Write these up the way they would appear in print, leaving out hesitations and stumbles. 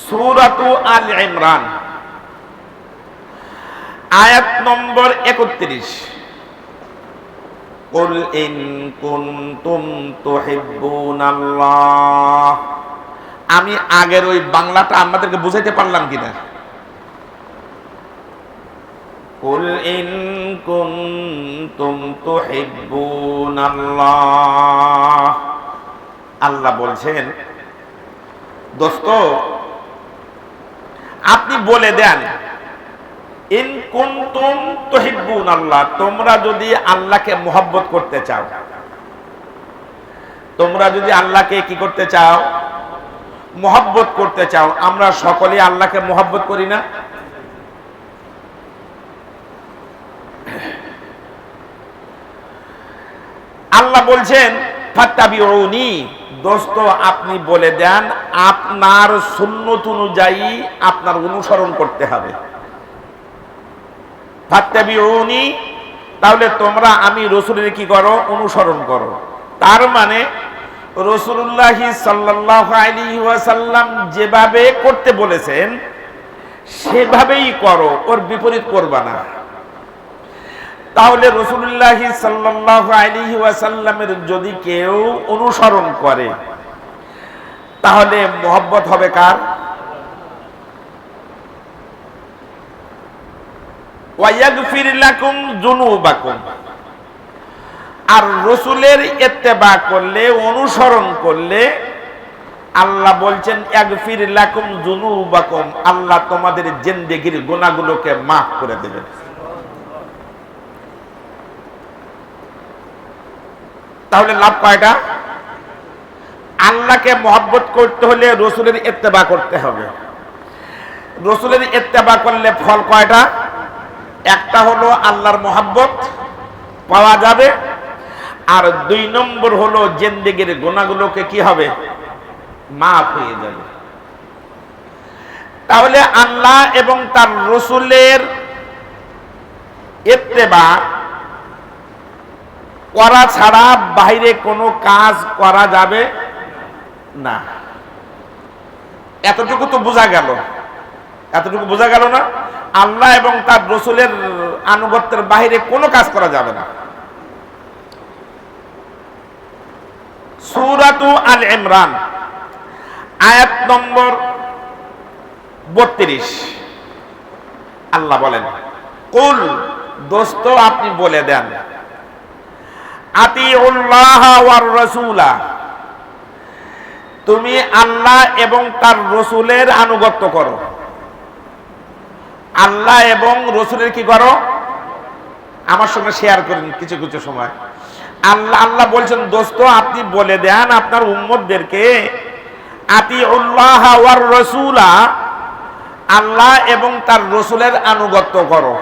সূরাতু আল ইমরান আয়াত নম্বর 31। কুল ইন কুনতুম তুহিব্বুনাল্লাহ। আমি আগের ওই বাংলাটা আমাদেরকে বুঝাইতে পারলাম কিনা? কুল ইন কুনতুম তুহিব্বুনাল্লাহ। আল্লাহ বলছেন, দোস্ত আপনি বলে দেন, ইন কুনতুম তুহিব্বুনাল্লাহ, তোমরা যদি আল্লাহকে মুহাব্বত করতে চাও, তোমরা যদি আল্লাহকে কি করতে চাও? মুহাব্বত করতে চাও। আমরা সকলেই আল্লাহকে মুহাব্বত করি না? আল্লাহ বলছেন ফাত্তাবিউনি, দোস্ত আপনি বলে দেন আপনার সুন্নত অনুযায়ী আপনার অনুসরণ করতে হবে। ফাত্তাবিউনি, তাহলে তোমরা আমি রাসূলের কি করো? অনুসরণ করো। তার মানে রাসূলুল্লাহ সাল্লাল্লাহু আলাইহি ওয়াসাল্লাম যেভাবে করতে বলেছেন সেভাবেই করো, ওর বিপরীত করবা না। তাহলে রাসূলুল্লাহ সাল্লাল্লাহু আলাইহি ওয়াসাল্লামের যদি কেউ অনুসরণ করে তাহলে মুহাব্বত হবে কার? ওয়া ইয়াগফির লাকুম যুনুবাকুম। আর রাসূলের ইত্তেবা করলে, অনুসরণ করলে আল্লাহ বলছেন ইয়াগফির লাকুম যুনুবাকুম, আল্লাহ তোমাদের জিন্দেগীর গুনাহগুলোকে মাফ করে দেবেন। তাহলে লাভ কয়টা? আল্লাহকে মুহাব্বত করতে হলে রাসূলের ইত্তেবা করতে হবে। রাসূলের ইত্তেবা করলে ফল কয়টা? একটা হলো আল্লাহর মুহাব্বত পাওয়া যাবে, আর 2 নম্বর হলো জিন্দেগীর গুনাহগুলোকে কি হবে? মাফ হয়ে যাবে। তাহলে আল্লাহ এবং তার রাসূলের ইত্তেবা করা ছাড়া বাইরে কোনো কাজ করা যাবে না। এতটুকু তো বোঝা গেল, এতটুকু বোঝা গেল না? আল্লাহ এবং তার রাসূলের আনুগত্যের বাইরে কোনো কাজ করা যাবে না। সূরাতু আল ইমরান আয়াত নম্বর 32। আল্লাহ বলেন, কুল, দোস্ত আপনি বলে দেন, আতিউল্লাহ ওয়ার রাসূলা, তুমি আল্লাহ এবং তার রাসূলের আনুগত্য করো। আল্লাহ এবং রাসূলের কি করো? আমার সঙ্গে শেয়ার করেন কিছু কিছু সময়। আল্লাহ বলছেন, দোস্ত আপনি বলে দেন আপনার উম্মতদেরকে, আতিউল্লাহ ওয়ার রাসূলা, আল্লাহ এবং তার রাসূলের আনুগত্য করো।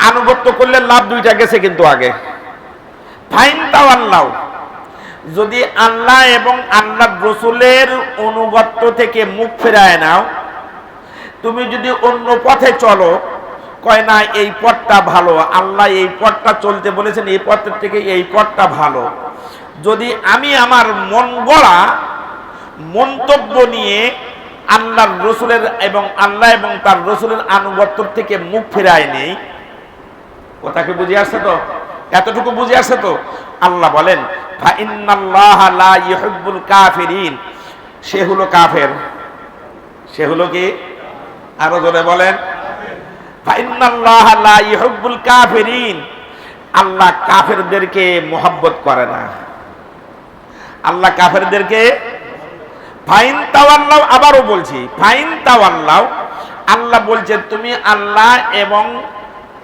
আনুগত্য করলে লাভ দুইটা গেছে কিন্তু আগে। ফাইন তাওয়াল্লাউ, যদি আল্লাহ এবং আল্লাহর রাসূলের অনুগত্য থেকে মুখ ফেরায় নাও, তুমি যদি অন্য পথে চলো, কয় না এই পথটা ভালো, আল্লাহ এই পথটা চলতে বলেছেন, এই পথের থেকে এই পথটা ভালো, যদি আমি আমার মন গড়া মন্তব্য নিয়ে আল্লাহর রাসূলের এবং আল্লাহ এবং তার রাসূলের আনুগত্য থেকে মুখ ফেরায় নেই, কথাকে বুঝে আসছে তো? এতটুকু বুঝে আসছে তো? আল্লাহ বলেন, ফা ইন্নাল্লাহা লা ইউহিব্বুল কাফিরিন, সে হলো কাফের। সে হলো কি? আরো জোরে বলেন, ফা ইন্নাল্লাহা লা ইউহিব্বুল কাফিরিন, আল্লাহ কাফেরদেরকে মুহাব্বত করে না। আল্লাহ কাফেরদেরকে, ফাইন তাওয়াল্লাউ, আবারও বলছি ফাইন তাওয়াল্লাউ, আল্লাহ বলছেন তুমি আল্লাহ এবং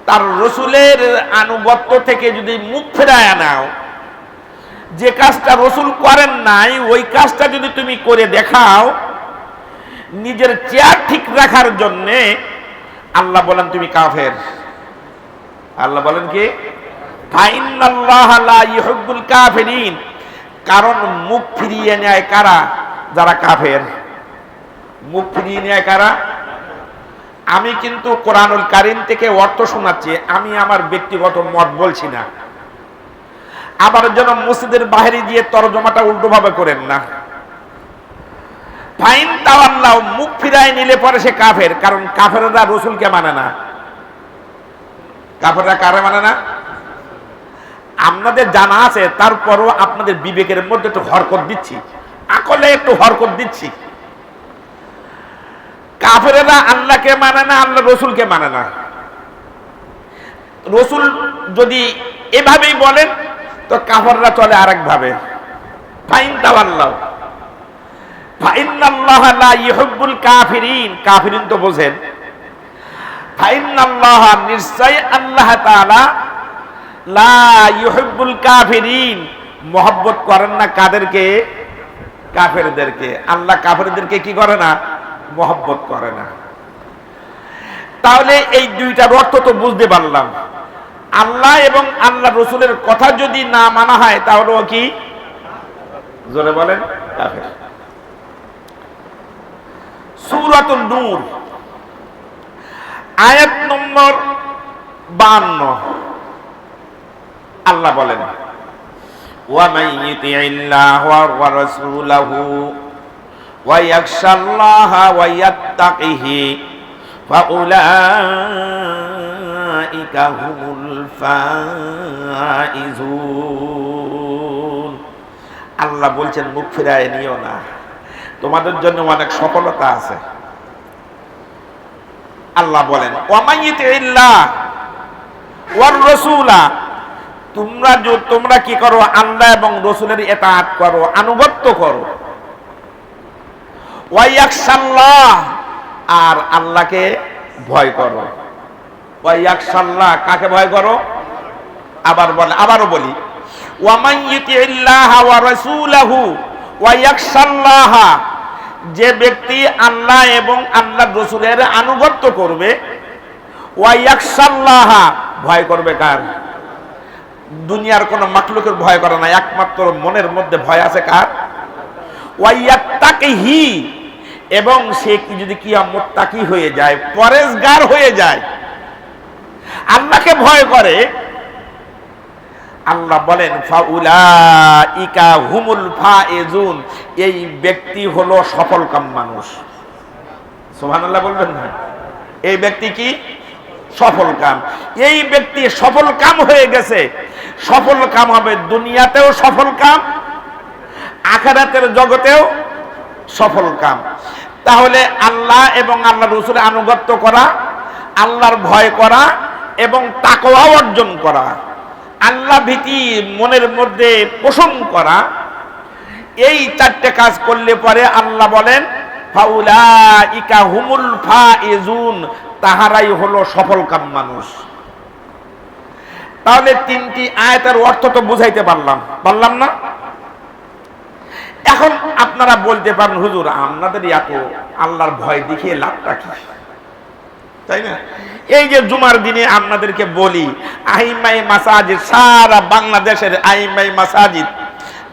তার রাসূলের আনুগত্য থেকে যদি মুখ ফেরায় নাও, যে কাজটা রাসূল করেন নাই ওই কাজটা যদি তুমি করে দেখাও নিজের চেয়ার ঠিক রাখার জন্য, আল্লাহ বলেন তুমি কাফের। আল্লাহ বলেন কি? ফাইন্নাল্লাহা লা ইউহিব্বুল কাফিরিন, কারণ মুখ ফিরিয়ে নেয় কারা? যারা কাফের। মুখ ফিরিয়ে নেয় কারা? আমি কিন্তু কোরআনুল কারীম থেকে অর্থ শোনাচ্ছি, আমি আমার ব্যক্তিগত মত বলছি না। আবার যেন মসজিদের বাইরে গিয়ে তরজমাটা উল্টোভাবে করেন না। ফাইন তাওয়াল্লাহ, মুখ ফিরায় নিলে পরে সে কাফের, কারণ কাফেররা রসুলকে মানে না। কাফেররা কারে মানে না? আপনাদের জানা আছে, তারপরও আপনাদের বিবেকের মধ্যে একটু হরকত দিচ্ছি, আকলে একটু হরকত দিচ্ছি। কাফেররা আল্লাহকে মানে না, আল্লাহ রসুলকে মানে না। রসুল যদি এভাবেই বলেন তো কাফেররা চলে আরেক ভাবে। ফাইন তাওয়াল্লাহ, ফাইন্নাল্লাহা লা ইউহিব্বুল কাফিরিন, কাফিরিন তো বোঝেন। ফাইন্নাল্লাহা, নিশ্চয় আল্লাহ তাআলা, লা ইউহিব্বুল কাফিরিন, মহব্বত করেন না কাদেরকে? কাফেরদেরকে। আল্লাহ কাফেরদেরকে কি করে না? মহব্বত করে না। তাহলে এই দুইটার অর্থ তো বুঝতে পারলাম। আল্লাহ এবং আল্লাহ রসুলের কথা যদি না মানা হয় তাহলে ও কি? জোরে বলেন, কাফের। সূরাতুন নূর আয়াত নম্বর 52 আল্লাহ বলেন, ওয়া মান ইউতিইল্লাহা ওয়া রাসূলাহু ওয়া ইয়াখশাল্লাহা ওয়া ইয়াত্তাকিহি ফাউলাইকা হুমুল ফাইজুন। আল্লাহ বলছেন মুখ ফিরায় নিও না, তোমাদের জন্য অনেক সফলতা আছে। আল্লাহ বলেন, ওয়া মান ইউতিইল্লাহ ওয়ার রাসূলা, তোমরা কি করো? আল্লাহ এবং রাসূলের ইতাআত করো, আনুগত্য করো। ওয়া ইয়াখশাল্লাহ, আর আল্লাহকে ভয় করো। ওয়া ইয়াখশাল্লাহ, কাকে ভয় করো? আবারও বলি, ওয়া মান ইউতিইল্লাহা ওয়া রাসূলাহু ওয়া ইয়াখশাল্লাহ, যে ব্যক্তি আল্লাহ এবং আল্লাহর রাসূলের আনুগত্য করবে, ওয়া ইয়াখশাল্লাহ, ভয় করবে কার? দুনিয়ার কোন মাখলুকের ভয় করে না, একমাত্র মনের মধ্যে ভয় আছে কার? ওয়া ইয়াত্তাকিহি, এবং সে কি যদি কিয়ামত তাকি হয়ে যায়, পরেশগার হয়ে যায়, আল্লাহকে ভয় করে, আল্লাহ বলেন ফাউলাইকা হুমুল ফাইজুন, এই ব্যক্তি হলো সফলকাম মানুষ। সুবহানাল্লাহ বলবেন না? এই ব্যক্তি কি? সফলকাম। এই ব্যক্তি সফলকাম হয়ে গেছে। সফলকাম হবে দুনিয়াতেও সফলকাম, আখিরাতের জগতেও সফলকাম। তাহলে আল্লাহ এবং আল্লাহ রাসূলের আনুগত্য করা, আল্লাহর ভয় করা এবং তাকওয়া অর্জন করা, আল্লাহ ভীতি মনের মধ্যে পোষণ করা, এই চারটে কাজ করলে পরে আল্লাহ বলেন ফাউলাইকা হুমুল ফাইজুন, তাহারাই হলো সফলকাম মানুষ। তাহলে তিনটি আয়াতের অর্থ তো বুঝাইতে পারলাম না? এখন আপনারা বলতে পারেন, হুজুর আপনাদের এত আল্লাহর ভয় দেখিয়ে লাভটা কি? তাই না? এই যে জুমার দিনে আপনাদেরকে বলি, আইমাই মাসাজিদ, সারা বাংলাদেশের আইমাই মাসাজিদ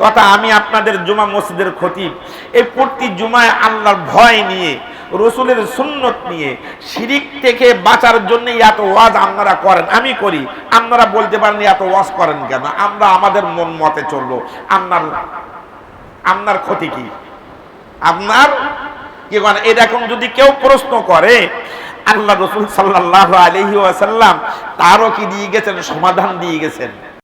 তথা আমি আপনাদের জুমা মসজিদের খতিব, এই প্রতি জুমায় আল্লাহর ভয় নিয়ে, রসুলের সুন্নত নিয়ে, শিরিক থেকে বাঁচার জন্য এত ওয়াজ আপনারা করেন, আমি করি। আপনারা বলতে পারেন এত ওয়াজ করেন কেন? আমরা আমাদের মন মতে চলবো। আপনার ক্ষতি কি? আপনার কি করেন? এরকম যদি কেউ প্রশ্ন করে, আল্লাহ রাসূল সাল্লাল্লাহু আলাইহি ওয়াসাল্লাম তারও কি দিয়ে গেছেন? সমাধান দিয়ে গেছেন।